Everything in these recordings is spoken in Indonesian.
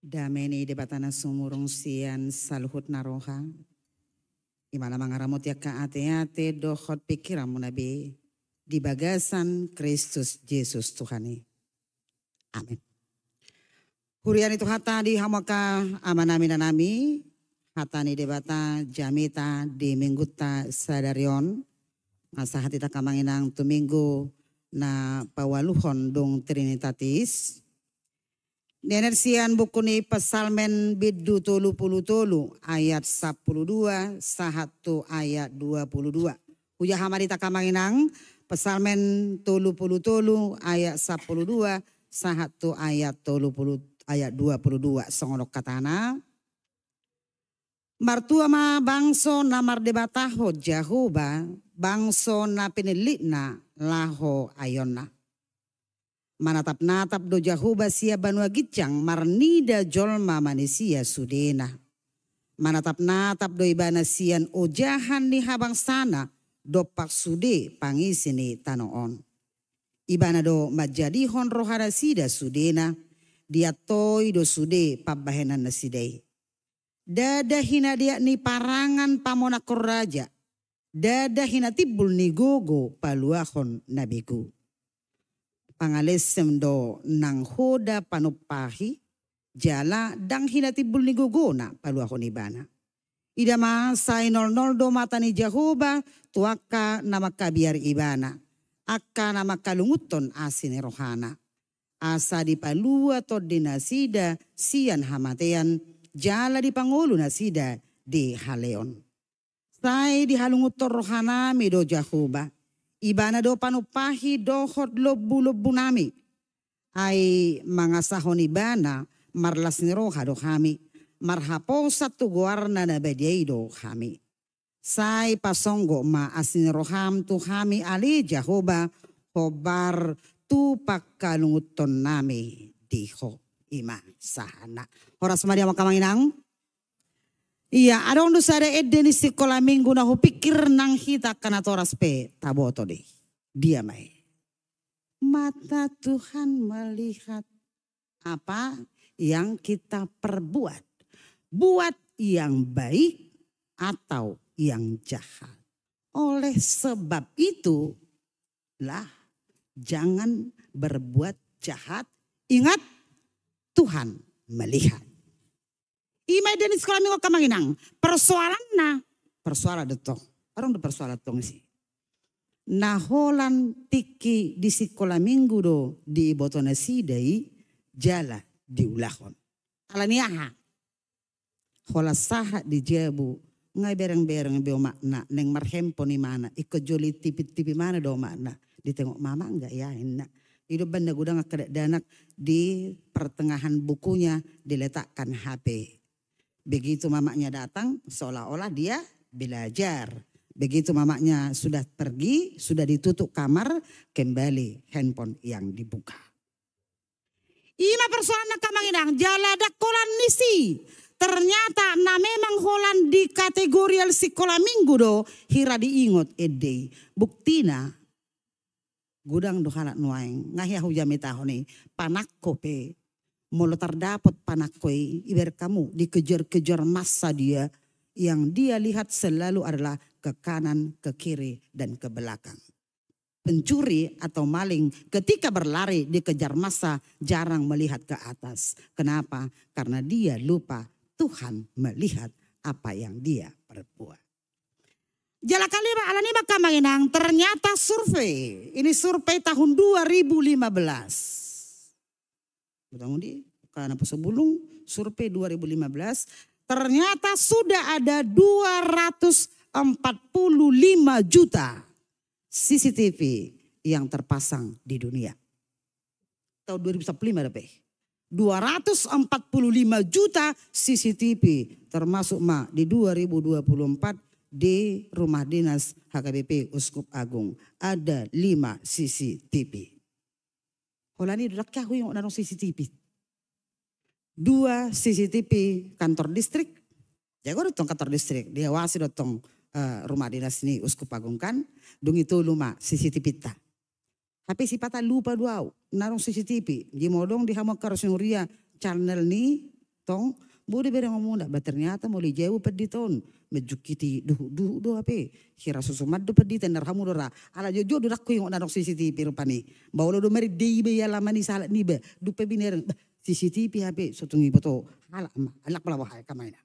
Dameni debatana sumurung sian saluhut naroha. Imana mangaramot ya ka ate-ate dohot pikiramu nabi. Di bagasan Kristus Yesus Tuhani. Amin. Hurian itu hata di hamaka amanami nanami. Hatani debata jamita di mingguta sadarion. Asa hati ta kamanginang tuminggu na pawaluhon dong trinitatis. Denersian buku ni Psalmen bidu tolu ayat 12 sahatu ayat 22. Uya hamarita kamanginang Psalmen tolu ayat 12 sahatu ayat 22 songolok katana. Martua ma bangso na mardebataho Jahuba bangso na pinilikna laho ayonna. Manatap-natap do Jahuba sia banua gicang marnida jolma manusia sudena. Manatap-natap do ibana sian ojahan ni habang sana do pak sude pangisini tanoon. Ibana do majadihon rohara sida sudena dia toy do sude pabahenan na sidei. Dada hina dia ni parangan pamonakor raja. Dada hina tibul ni gogo paluahon nabiku. Pangalesem do nang hoda panupahi jala dang hinatibul ni gugona paluahon ibana. Ida ma say nol do mata ni Jahuba tuaka nama kabiar ibana. Akka nama kalunguton asini rohana. Asa di palua to dinasida sian hamatean jala di pangulu nasida di haleon. Say di halunguton rohana mido Jahuba. Ibana do panupahi dohot lobu nami. Ay mga sahon ibana marlas ni roha do kami. Marhapo satu guarna na bediay do kami. Say pasonggo ma asin roham tu kami ali Jahoba hobar tu pakalunguton nami diho ima sahana. Horas Maria makamanginang. Iya, adong do sada edeni sekolah minggu na hupikir nang hita kana toras pe taboto deh. Dia mai. Mata Tuhan melihat apa yang kita perbuat. Buat yang baik atau yang jahat. Oleh sebab itu lah jangan berbuat jahat. Ingat Tuhan melihat. Imay din sekolah minggu kamanginang. Persoalan detong. Orang do persoalan tong sih. Naholan tiki di sekolah minggu do di ibotona sidai jala diulahon. Alaniaha. Hola saha di jabu. Ngay bereng-bereng beo makna. Neng marhempo ni mana. Iko joli tipi-tipi mana do makna. Ditengok mama enggak ya enak. Hidup benda gudang danak di pertengahan bukunya diletakkan HP. Begitu mamanya datang seolah-olah dia belajar. Begitu mamanya sudah pergi, sudah ditutup kamar, kembali handphone yang dibuka. Ima persoalan kamanginang jalada kolan nisi. Ternyata na memang holan di kategori sekolah minggu do hira diingot ede. Buktina gudang do halak nuaing ngahiahu jamitahoni panakkope. Mulu terdapat panakoi iber kamu dikejar-kejar masa dia yang dia lihat selalu adalah ke kanan, ke kiri, dan ke belakang. Pencuri atau maling ketika berlari dikejar masa jarang melihat ke atas. Kenapa? Karena dia lupa Tuhan melihat apa yang dia perbuat. Jala kalima alani makamanginang ternyata survei. Ini survei tahun 2015. Bertanggung di karena sebelum survei 2015 ternyata sudah ada 245 juta CCTV yang terpasang di dunia. Tahun 2015 ada 245 juta CCTV termasuk di 2024 di rumah dinas HKBP Uskup Agung ada 5 CCTV. Holani dudak kahu yung nanong CCTV. 2 CCTV kantor distrik. Jago dotong kantor distrik. Diawasi dotong rumah dinas ini Uskup Agung kan. Dung itu luma CCTV ta. Tapi si pata lupa duau. Narong CCTV. Di modong di hamok karosuria channel ni Tong, bude bereng ngomong dak, ternyata mau jauh pediton. Mejukiti duh ape. Kira susumat do peditan narhamu dora. Ala jojo do rakku yung nanok CCTV rupani. Bawlo do meri deibe ya lamani salat nibe. Dupe biner CCTV ape sotungi boto. Alak pala wahai kamaina.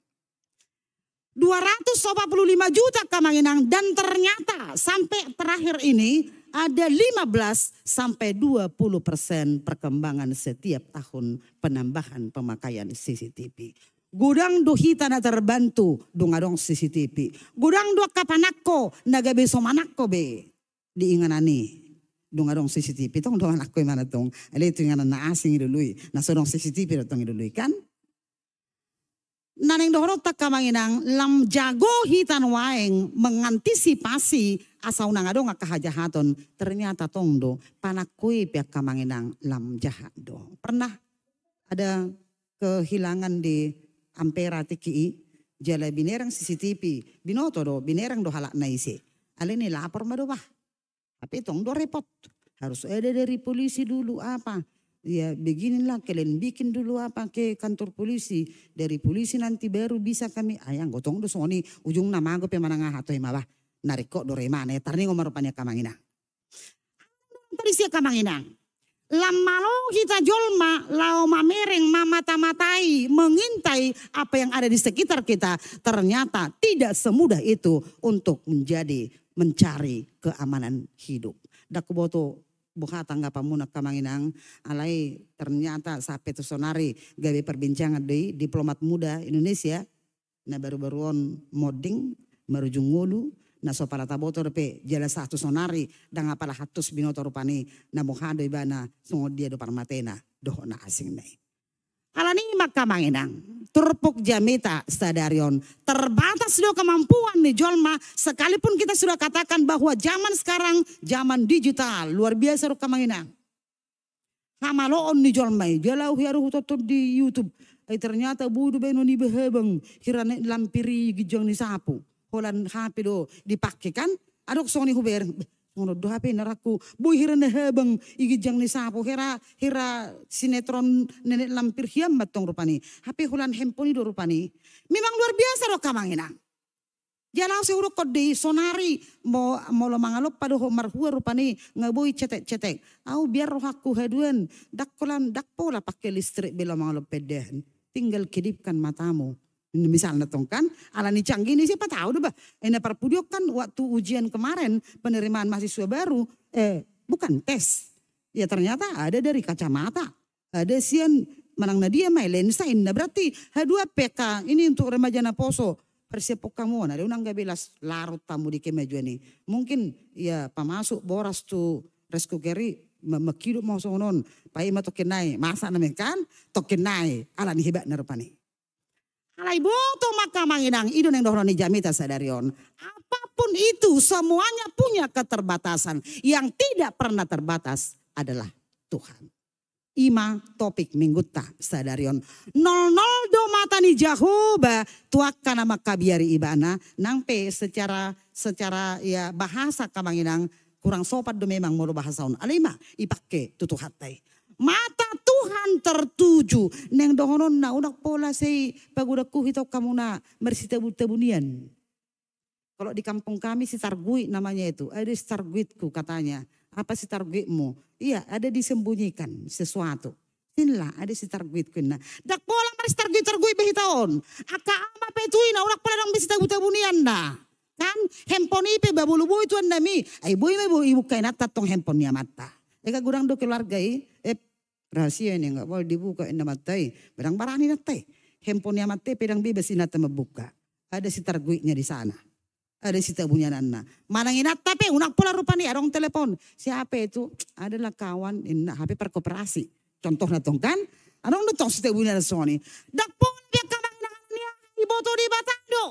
245 juta kamanginang, dan ternyata sampai terakhir ini ada 15 sampai 20% perkembangan setiap tahun penambahan pemakaian CCTV. Gudang do hita na terbantu dungadong CCTV. Gudang do kapanakko nagabe somanakko be diinganani dungadong CCTV tong do anakko mana tong. Ale itu inganan na asing idului. Na sodong CCTV tong idului kan. Naneng dohorot tak kamanginang lam jago hitan waeng mengantisipasi asau nangadong kahajahaton, ternyata tong do panakui pihak kamanginang lam jahat do. Pernah ada kehilangan di Ampera TKI jala binerang CCTV binoto do binerang do halak naisi. Ale ni lapor mado bah. Tapi tong do repot. Harus ada dari polisi dulu apa. Ya beginilah kalian bikin dulu apa ke kantor polisi. Dari polisi nanti baru bisa kami. Ayang gotong do soni ujung nama gue pemanang hatoi mabah. Narik kok do remane. Tarni ngomarupanya kamanginang. Tadi siya kamanginang. Lamalo kita jolma lao mamereng mamata-matai mengintai apa yang ada di sekitar kita. Ternyata tidak semudah itu untuk mencari keamanan hidup. Dakuboto buka tanggapan muna kamanginang alai ternyata sampai tu sonari gawe perbincangan di diplomat muda Indonesia na baru-baruan moding marujung ngulu na sopala tabotor pe jala satu sonari dan apalah hatus binoto rupani na mohado ibana sungod dia do parmatena doh na asing nai alani makamanginang turpuk jamita stadarion terbatas do kemampuan nih jolma sekalipun kita sudah katakan bahwa zaman sekarang zaman digital luar biasa ro kamanginang hamaloon nih jolma jalau hiaru tutur di YouTube ternyata budu beno ni behebang hirane lampiri gijang ni sapu holan HP do dipakai kan adok soni huber ngono do HP naraku boy hirane hebang igijang ni sapu hira sinetron nenek lampir hiam batong rupani HP hulan handphone do rupani memang luar biasa ro kamanginang jalau seuruk kode sonari mo lo mangalop pada marhua rupani ngaboy cetek au biar roh aku haduan dak pola pakai listrik bela mangalop pedahan tinggal kedipkan matamu. Misalnya tong kan, alani canggih ini siapa tahu deh bah. Ena perpudiok kan waktu ujian kemarin penerimaan mahasiswa baru, bukan tes. Ya ternyata ada dari kacamata, ada sian manang nadia mai lensa indah berarti H2 PK ini untuk remaja na poso. Persiapok kamu, ada unang gabelas larut tamu di kemajuan ini. Mungkin ya pamasuk boras tu resku keri mekidu mau sonon, pai ma tokenai, masa namen kan tokenai, alani hebat narupani. Alai boto maka manginang idun yang dohroni jamita sadarion. Apapun itu semuanya punya keterbatasan. Yang tidak pernah terbatas adalah Tuhan. Ima topik minggutta sadarion. 00 do mata ni Jahoba tuakkan nama kabiari ibana. Nangpe secara ya bahasa kamanginang kurang sopat do memang mau bahasaun. Alima ipake tutu hatai. Mata Tuhan tertuju neng dohonon na unak pola sei pagudaku hitau kamu na mersitebunian. Kalau di kampung kami si targui namanya itu, ada si targuitku katanya. Apa si targuitmu? Iya, ada disembunyikan sesuatu. Inilah ada si targuitku na. Dak pola mari targuit behitaon. Aka ama petuin na unak pola dong mersitebunian na. Kan handphone ipe babulu itu andami. Ay boy me ibu kainat tatong handphone niya mata. Eka gurang do keluarga rahasia ini enggak boleh dibuka inna matai. Bedang barani natai. Handphone matai pedang bebas inata membuka. Ada si targuitnya di sana. Ada si tabunyananna. Manang inat tapi unak pola rupani arong telepon. Siapa itu? Adalah kawan inna HP perkoperasi. Contoh natong kan? Arong natong si tabunyanan soni. Dak pon dia kamang niya iboto di batado.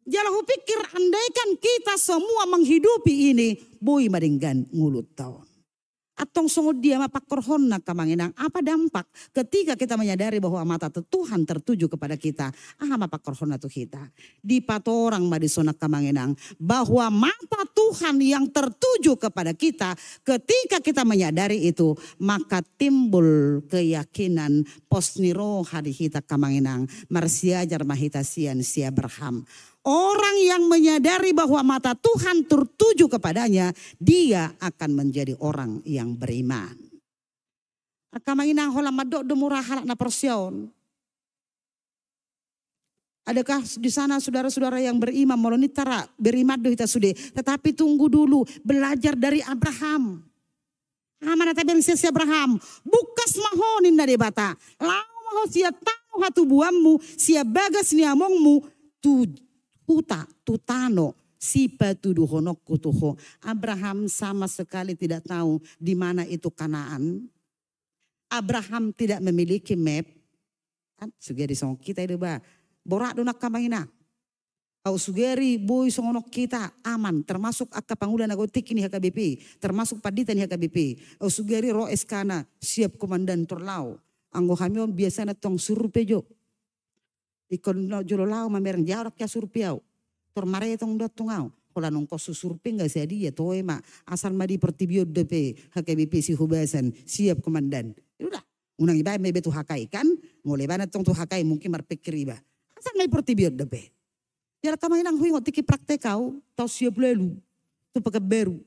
Jalahu pikir andaikan kita semua menghidupi ini. Boy maringgan ngulut tahun. Atong sungguh dia mapakorhon na kamanginang. Apa dampak ketika kita menyadari bahwa mata Tuhan tertuju kepada kita. Mapakorhon na tu kita. Di patorang madisonak kamanginang. Bahwa mata Tuhan yang tertuju kepada kita. Ketika kita menyadari itu. Maka timbul keyakinan posniro hari kita kamanginang. Marsiajar mahita sian sia Abraham. Orang yang menyadari bahwa mata Tuhan tertuju kepadanya, dia akan menjadi orang yang beriman. Kamanginang hola madok demurah halak na persyon. Adakah di sana saudara-saudara yang beriman moloni tara beriman do kita sudah, tetapi tunggu dulu belajar dari Abraham. Mana tabiang si Abraham, bukas mahonin na debata. Lau maho sia tahu hatu buammu, sia bagas ni amongmu tu huta tutano sipa tuduhonok kutuho. Abraham sama sekali tidak tahu di mana itu Kanaan. Abraham tidak memiliki map. Kan sugeri song kita itu ba. Borak donak kamangina. Au sugeri boy songonok kita aman termasuk akka pangulan agotik ini HKBP, termasuk paditan HKBP. Au sugeri ro eskana siap komandan torlau. Anggo hamion biasanya tong surpejo. Ikon jolo lau mamereng jarak ya surpiau. Tor mare tong dot tungau. Kola nongko susurpi enggak sia dia toe mak asal madi pertibio DP HKBP si hubasan siap komandan. Udah unang iba me betu hakai kan ngole bana tong tu hakai mungkin marpikir iba. Asal mai pertibio DP. Jara kamay nang huingot tiki praktek kau tau siap lelu. Tu pakai baru.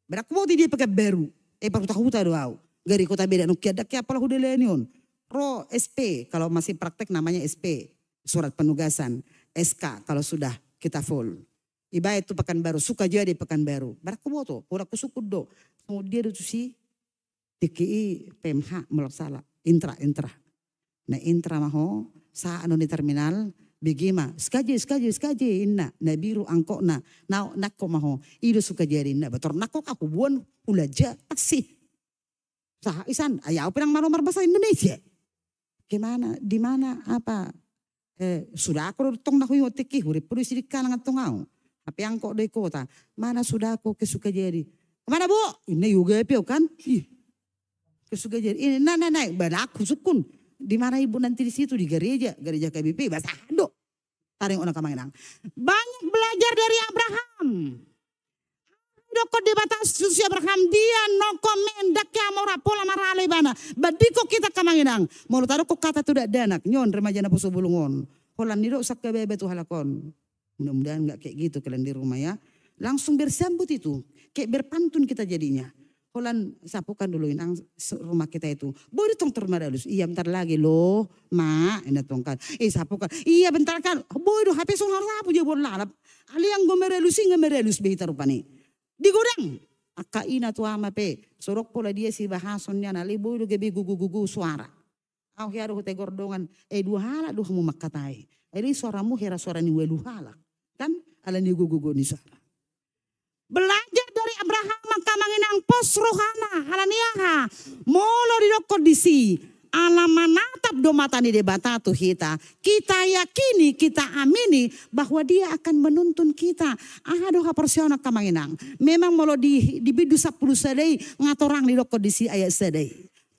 Berak mau dia pakai baru. Paru tahuta doau. Gari kota beda nukia dak apa lah hudelenion. Ro SP kalau masih praktek namanya SP, surat penugasan. SK kalau sudah kita full. Iba itu Pekanbaru, suka jadi Pekanbaru. Barakumoto, ora kusukud do. Kemudian itu si TKI PMH melaksana intra. Nah intra maho sa anu di terminal bigima skaje inna na biru angkok na nako maho ido suka jadi inna bator nako aku buan ulaja taksi. Sah isan ayaw pinang maromar bahasa Indonesia. Gimana, di mana, apa? Sudah aku tong na huyo tiki hurip puri sidik kalangan tongau. Tapi angkok dari kota, mana sudah aku kesuka jadi? Kemana bu? Ini juga piau kan? Kesuka jadi. Ini naik, bana aku sukun. Di mana ibu nanti di situ di gereja KBP bahasa Hado. Taring orang kamanginang. Banyak belajar dari Abraham. Doko di batas susi Abraham dia no komen dak ya mora pola marale bana badiko kita kamanginang mau taruh kok kata tidak danak nyon remaja na puso bulungon holan nido sak bebe tu halakon mudah-mudahan enggak kayak gitu kalian di rumah ya langsung bersambut itu kayak berpantun kita jadinya holan sapukan dulu inang rumah kita itu boleh tong termadalus iya bentar lagi loh mak ini tongkan sapukan iya bentar kan boleh do HP songar sapu je bon lalap ali yang gomerelus behita rupani di gudang akaina tu ama pe sorok pola dia si bahasonnya nali boy do gebe gugu suara au hiaro te gordongan dua hala do mu makatai ini suaramu hera suara ni welu hala kan ala ni gugu ni suara belajar dari Abraham maka manginang pos rohana halaniaha molo di kondisi ala manatap do mata ni debata tu kita yakini kita amini bahwa dia akan menuntun kita do haporsiona kamanginang memang molo di bidu 10 sedai ngatorang di kondisi ayat sedai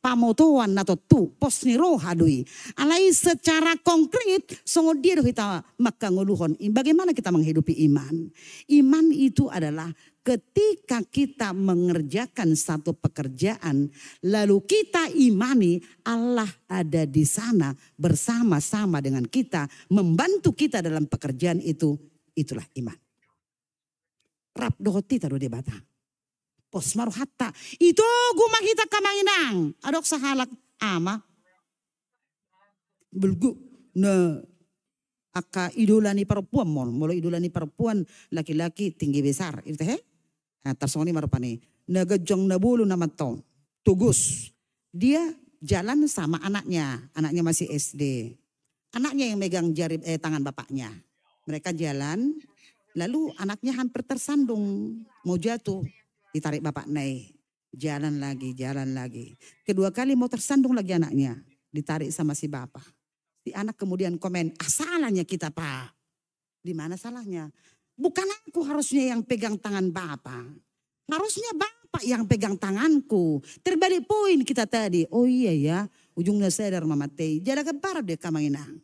pamotoan nato tu pos ni roha dui alai secara konkret songo dia do kita maka nguluhon bagaimana kita menghidupi iman itu adalah ketika kita mengerjakan satu pekerjaan, lalu kita imani Allah ada di sana bersama-sama dengan kita, membantu kita dalam pekerjaan itu, itulah iman. Rap dohoti taruh di bata. Pos maru hatta, itu gumah kita kamanginang. Adok sahalak ama. Belgu, na aka idolani perempuan, molo idolani perempuan laki-laki tinggi besar, itu he? Tersoni marupani nagajong nabulu nama tong tugus dia jalan sama anaknya masih SD anaknya yang megang jari tangan bapaknya mereka jalan lalu anaknya hampir tersandung mau jatuh ditarik bapak naik jalan lagi kedua kali mau tersandung lagi anaknya ditarik sama si bapak si anak kemudian komen salahnya kita pak di mana salahnya. Bukan aku harusnya yang pegang tangan Bapak. Harusnya Bapak Bapak yang pegang tanganku. Terbalik poin kita tadi. Oh iya ya, ujungnya sadar mamatei. Jala kebar deh kamanginang.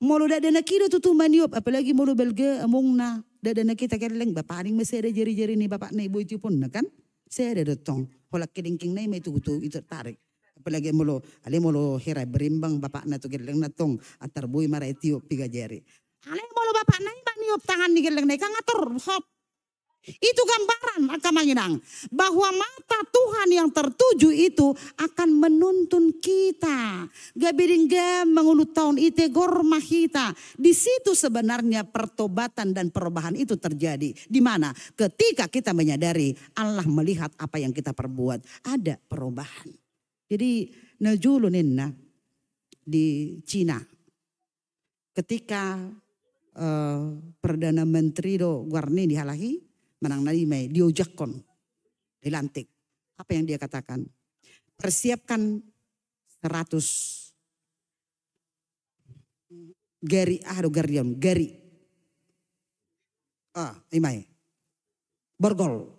Molo dadana kira tutu maniop, apalagi molo belga among na. Dadana kita kerleng, bapak aning masih ada jari-jari nih bapak na ibu itu pun na kan. Saya ada dotong. Holak kedingking na itu tarik. Apalagi molo, ale molo herai berimbang bapak na tu kerleng na tong. Atar bui mara Etiop piga jari. Ale molo bapak na niop tangan ni kerleng na ikan ngatur hop. Itu gambaran akamanginang bahwa mata Tuhan yang tertuju itu akan menuntun kita. Gabiringga mengulut tahun ite gormahita. Di situ sebenarnya pertobatan dan perubahan itu terjadi. Di mana? Ketika kita menyadari Allah melihat apa yang kita perbuat, ada perubahan. Jadi najulu ninna di Cina ketika Perdana Menteri do Guarni dihalahi menang nalimai diojakon dilantik. Apa yang dia katakan? Persiapkan 100 gari imai borgol.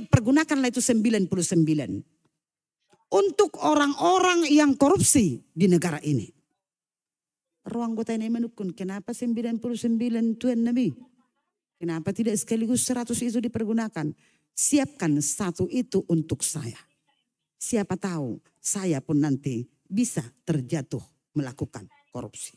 Pergunakanlah itu 99 untuk orang-orang yang korupsi di negara ini. Ruang kota ini menukun, kenapa 99 Tuhan Nabi? Kenapa tidak sekaligus 100 itu dipergunakan? Siapkan 1 itu untuk saya. Siapa tahu saya pun nanti bisa terjatuh melakukan korupsi.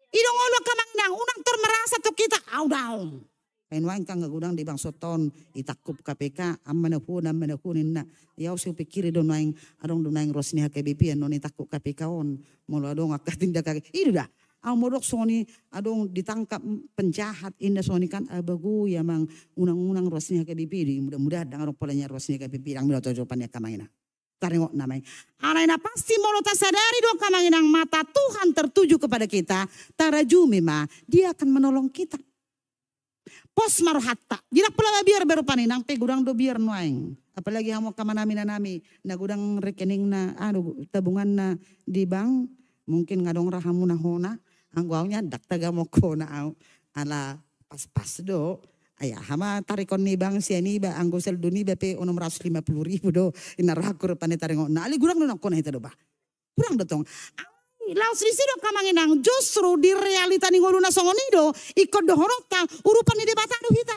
Idong olo kamangnang unang tur merasa tuh kita audang. Penwain kang ngagudang di bang soton itakup KPK amanakunin na. Yaw siu pikiri don waing adong don waing rosni HKBP non itakup KPK on. Mulu adong akatindak kaki. Itu dah. Amodok soni adong ditangkap penjahat indah soni kan abagu ya mang unang-unang rosnya KBP di mudah-mudahan dengan polanya rosnya KBP yang mila jawabannya kamangina. Tarengok namanya. Anaina pasti mau tak sadari dong kamanginang mata Tuhan tertuju kepada kita. Tarajumi mah dia akan menolong kita. Pos maruhatta. Jinak pula biar berupaninang pe gudang do biar nuaing. Apalagi hamo kamanami na gudang rekening na tabungan na di bank mungkin ngadong rahamu na hona. Anggawnya dak taga mo ko na ala pas-pas do. Ayah hama tarikon ni bang siya ni ba anggo sel do ni ba pe 650,000 do inarakur pa ni taringo na ali gurang no ko na ita do ba. Kurang dotong. Laos di sini kamanginang justru di realita ni ngoluna songonido ikut dohorota urupan ni debatado kita.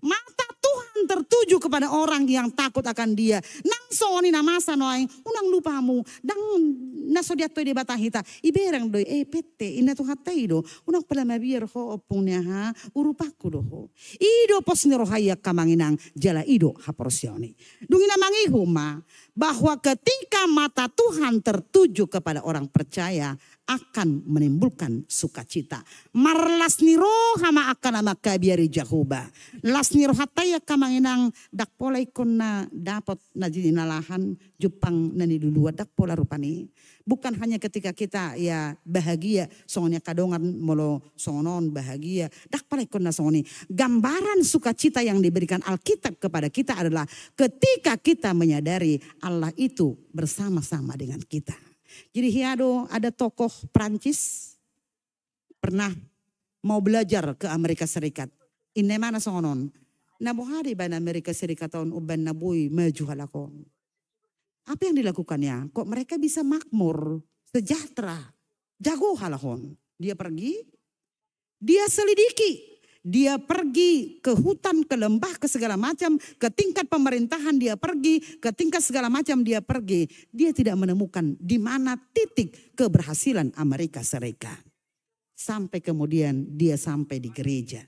Mata Tuhan tertuju kepada orang yang takut akan dia. Nang soni namasa noaing unang lupamu. Dang nasodiato di batahita. Iberang doi PT ina tu hatai do. Unang pala mabir ho opungnya ha urupaku do ho. Ido pos nirohaya kamanginang jala ido haporsioni. Dungina mangihuma bahwa ketika mata Tuhan tertuju kepada orang percaya akan menimbulkan sukacita. Marlas niro hama akan ama kabiari jahuba. Las niro hataya kamanginang dak pola ikon na dapat na jinalahan Jepang nani dulu dak pola rupani. Bukan hanya ketika kita ya bahagia soalnya kadongan molo sonon bahagia dak pola ikon na soni. Gambaran sukacita yang diberikan Alkitab kepada kita adalah ketika kita menyadari Allah itu bersama-sama dengan kita. Jadi hiado ada tokoh Prancis pernah mau belajar ke Amerika Serikat. Ini mana songon? Nabuhari ban Amerika Serikat tahun uban nabui maju halakon. Apa yang dilakukannya? Kok mereka bisa makmur, sejahtera, jago halakon? Dia pergi, dia selidiki. Dia pergi ke hutan, ke lembah, ke segala macam, ke tingkat pemerintahan dia pergi, ke tingkat segala macam dia pergi. Dia tidak menemukan di mana titik keberhasilan Amerika Serikat. Sampai kemudian dia sampai di gereja.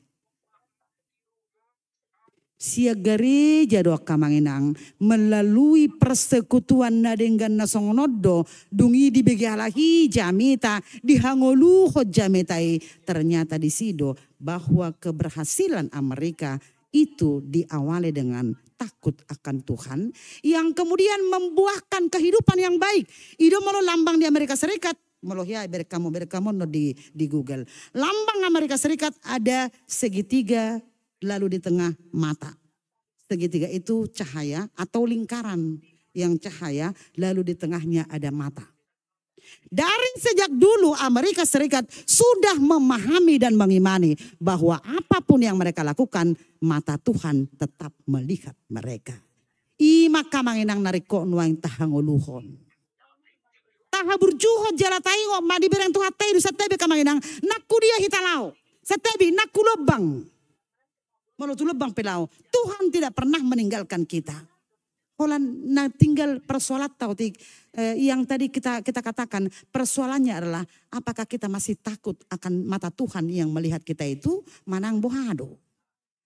Sia gereja doa kamanginang melalui persekutuan na dengan nasongonodo dungi di begalahi jamita dihangoluho jamitai ternyata di sido bahwa keberhasilan Amerika itu diawali dengan takut akan Tuhan yang kemudian membuahkan kehidupan yang baik. Ido molo lambang di Amerika Serikat melohia berkamu no di Google. Lambang Amerika Serikat ada segitiga lalu di tengah mata. Segitiga itu cahaya atau lingkaran yang cahaya lalu di tengahnya ada mata. Dari sejak dulu Amerika Serikat sudah memahami dan mengimani bahwa apapun yang mereka lakukan, mata Tuhan tetap melihat mereka. Maka manginang nariko nuang tahanguluhon. Taha burjuhot jala tayo madi berang tuha tayo sa tebe kamanginang naku dia hitalao. Sa tebe naku lobang. Menutu lobang pelao. Tuhan tidak pernah meninggalkan kita. Holan na tinggal persoalan yang tadi kita katakan, persoalannya adalah apakah kita masih takut akan mata Tuhan yang melihat kita itu manang bohado.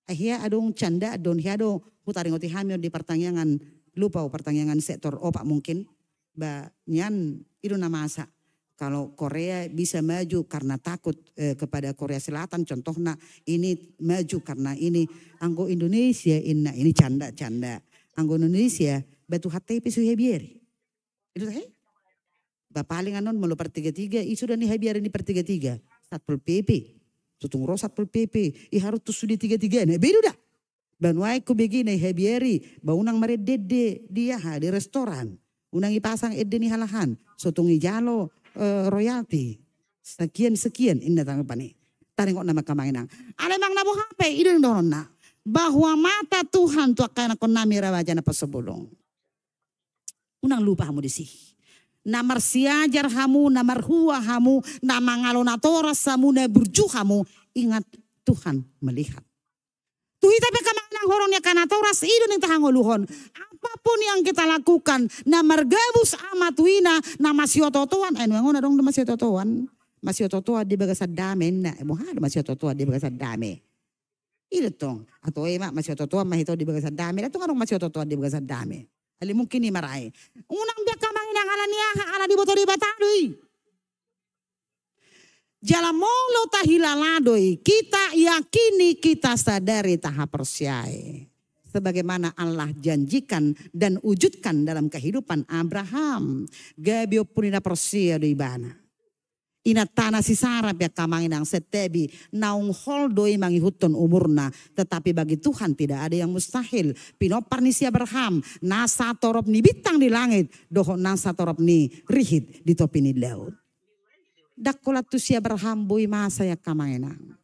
Ahia adong canda adon hiado hutaringoti hamil di pertanyaan lupa pertanyaan sektor opak mungkin ba nyan itu nama asa. Kalau Korea bisa maju karena takut kepada Korea Selatan, contohnya ini maju karena ini anggo Indonesia ini canda-canda. Anggo Indonesia batu hati pisu hebieri. Itu teh. Paling anon melu per 33 isu dan hebieri ini per 33. Satpol PP. Tutung ro Satpol PP. Harus tu sudi 33 nah bedu dah. Banwai ku begini hebieri baunang mare dede dia di restoran. Unang ipasang edde ni halahan. Sotungi jalo royalty. Sekian inna tanggapan ni. Taringok nama kamanginang. Alemang nabo HP idun donon na. Bahwa mata Tuhan tu akan aku nami rawaja na pasebulong. Unang lupa hamu di sih. Namar siajar hamu, namar hua hamu, nama ngalonatora samu, na burju hamu. Ingat Tuhan melihat. Tuhi tapi kamanang horongnya kanatoras idun yang tahangoluhon. Apapun yang kita lakukan, namar gabus amat wina, nama siototoan. Nuangon dong nama siototoan. Masiototoa di bagasa dame, na mohado masiototoa di bagasa dame. Itu tong atau mak masih totoa mah itu di bagasa dame itu kan masih totoa di bagasa dame ali mungkin ni marai unang biak kamang inang ala niaha ala di botori batadui jala molo tahilaladoi kita yakini kita sadari tahap persyai sebagaimana Allah janjikan dan wujudkan dalam kehidupan Abraham gabio punina persia di bana. Ina tanah si sarap ya kamanginang setebi naung holdoi mangihuton umurna tetapi bagi Tuhan tidak ada yang mustahil pinopar ni si Abraham nasa torop ni bintang di langit doho nasa torop ni rihit di topi ni laut dakolat tu si Abraham bui masa ya kamanginang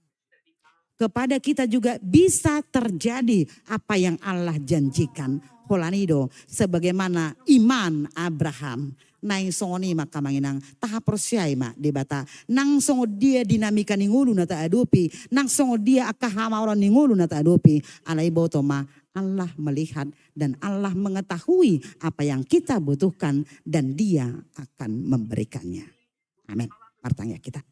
kepada kita juga bisa terjadi apa yang Allah janjikan holanido sebagaimana iman Abraham naing songoni maka manginang tahap persyai mak debata nang songo dia dinamika ningulu nata adopi nang songo dia akahama orang ningulu nata adopi alai botoma Allah melihat dan Allah mengetahui apa yang kita butuhkan dan dia akan memberikannya. Amin. Pertanyaan kita.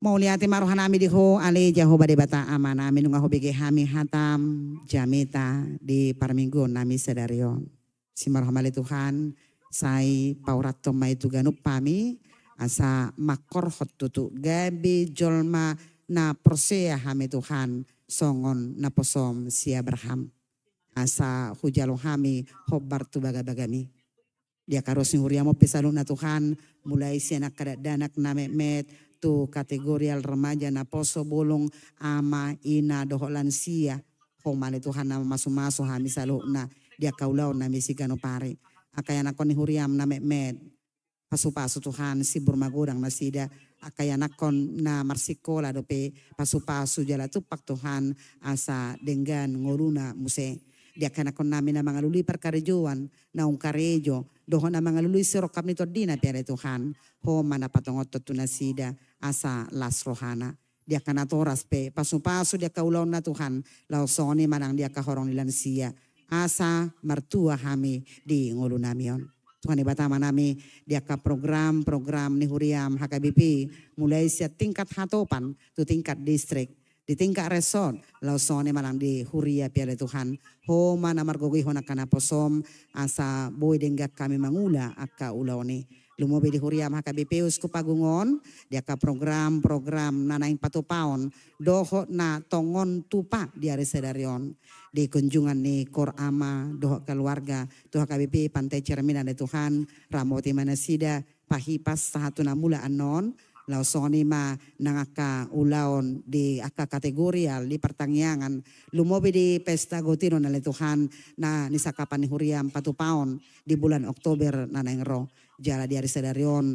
Mau lihat marohanami diho ale Jehovah debata aman amin ngaho bege hami hatam jamita di parminggu nami sedarion. Simarhamali Tuhan, sai paurat tomai tu ganup pami asa makor hot tutu gabi jolma na persea hami Tuhan songon na posom si Abraham asa hujalo hami hobar tu baga-bagami dia karos huriamo pesalun na Tuhan mulai si anak danak na met tu kategorial remaja na poso bolong ama ina doho lansia homale Tuhan na masu-masu hami saluna dia kaulau na misigano pare akaya nakon ni huriam na med pasu-pasu Tuhan si burmagurang nasida akaya nakon na marsikola dope pasu-pasu jala tupak Tuhan asa denggan ngoruna muse dia kana kon namin na mga luli perkarejuan na ungkarejo doho na mga luli sirokap nito dina piare Tuhan ho manapatongot to nasida asa las rohana dia kana toras pe pasu-pasu dia kaulau na Tuhan lausoni manang dia kahorong nilansia asa mertua kami di ngulu namion. Tuhan ibatama nami dia ka program ni huriam HKBP mulai siat tingkat hatopan tu tingkat distrik di tingkat resort lausone malang di huria piala Tuhan ho mana margogi hona kana posom asa boy denggak kami mangula akka ulaoni lumobe di huriam HKBP usku pagungon dia ka program nanaing patupaon doho na tongon tupa di are sedarion di kunjungan ni Kor Ama doho keluarga tu HKBP Pantai Cerminan de Tuhan Ramoti Manasida pahipas satu namula anon Lausoni ma nangaka ulaon di aka kategorial di pertangyangan lumobi di pesta gotino na Tuhan na nisakapan ni Huriam patupaon di bulan Oktober na nengro jala di ari sadarion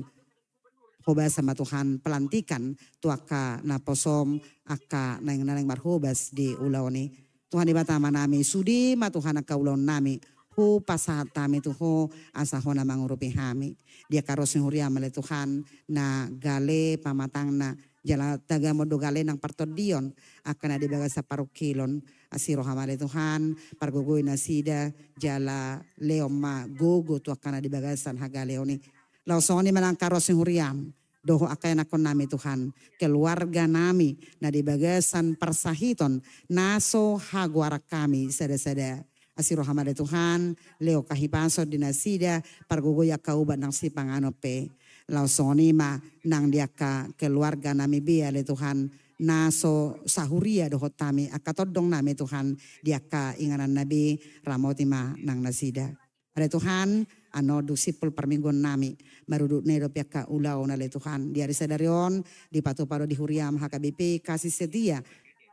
hobas sama Tuhan pelantikan tuaka na posom aka nang marhobas di ulaoni Tuhan di batama nami sudi ma Tuhan aka ulaon nami hu pasahat tami tuho asaho na mangurupi hami dia karos huriam male Tuhan na gale pamatang na jala taga modo gale nang partodion akan na dibaga sa parukilon asiro hamale Tuhan pargogoy na sida jala leoma gogo tu akan na dibagasan hagaleoni lausoni manang karos huriam doho akay nakon nami Tuhan keluarga nami na dibagasan persahiton naso hagwara kami sada-sada asiro hamade Tuhan leo kahipaso dinasida pargogoya kauban ng sipanganope lausoni ma nang dia ka keluarga nami bia le Tuhan naso sahuria dohot tami akatodong nami Tuhan dia ka inganan nabi ramoti ma nang nasida ale Tuhan ano dusipul perminggon nami marudut nedo piaka ulau na le Tuhan diari sadarion di patuparo di huriam HKBP kasih setia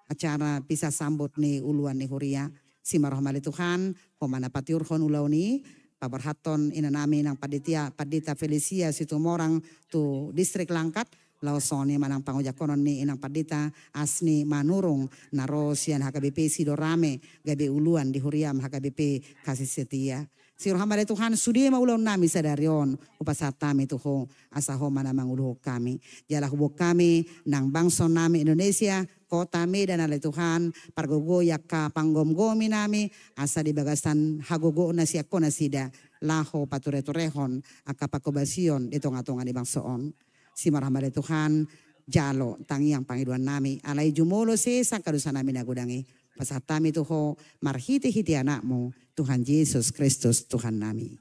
acara pisah sambut ni uluan ni huria si marhamale Tuhan homana patiurhon ulau ni pabarhaton inanami ng padita Felicia situmorang tu distrik Langkat lausoni manang pangujakonon ni inang padita asni manurung naro sian HKBP sidorame gabi uluan di huriam HKBP kasih setia si rahmale Tuhan sudi maulon nami sadarion upasatami tuho asaho manamang uluh kami jala hubuk kami nang bangso nami Indonesia kota Medan ale Tuhan pargogoya ka panggom-gomi nami asa di bagasan hagogo na siya ko na sida laho paturetorehon akapakobasion itong atongan di bangsoon si marhamale Tuhan jalo tangi ang Panginoon nami alay jumulo si sang kadusa nami nagudangi pasatami tuho marhiti-hiti anak mo Tuhan Yesus Kristus Tuhan nami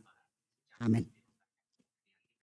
amen.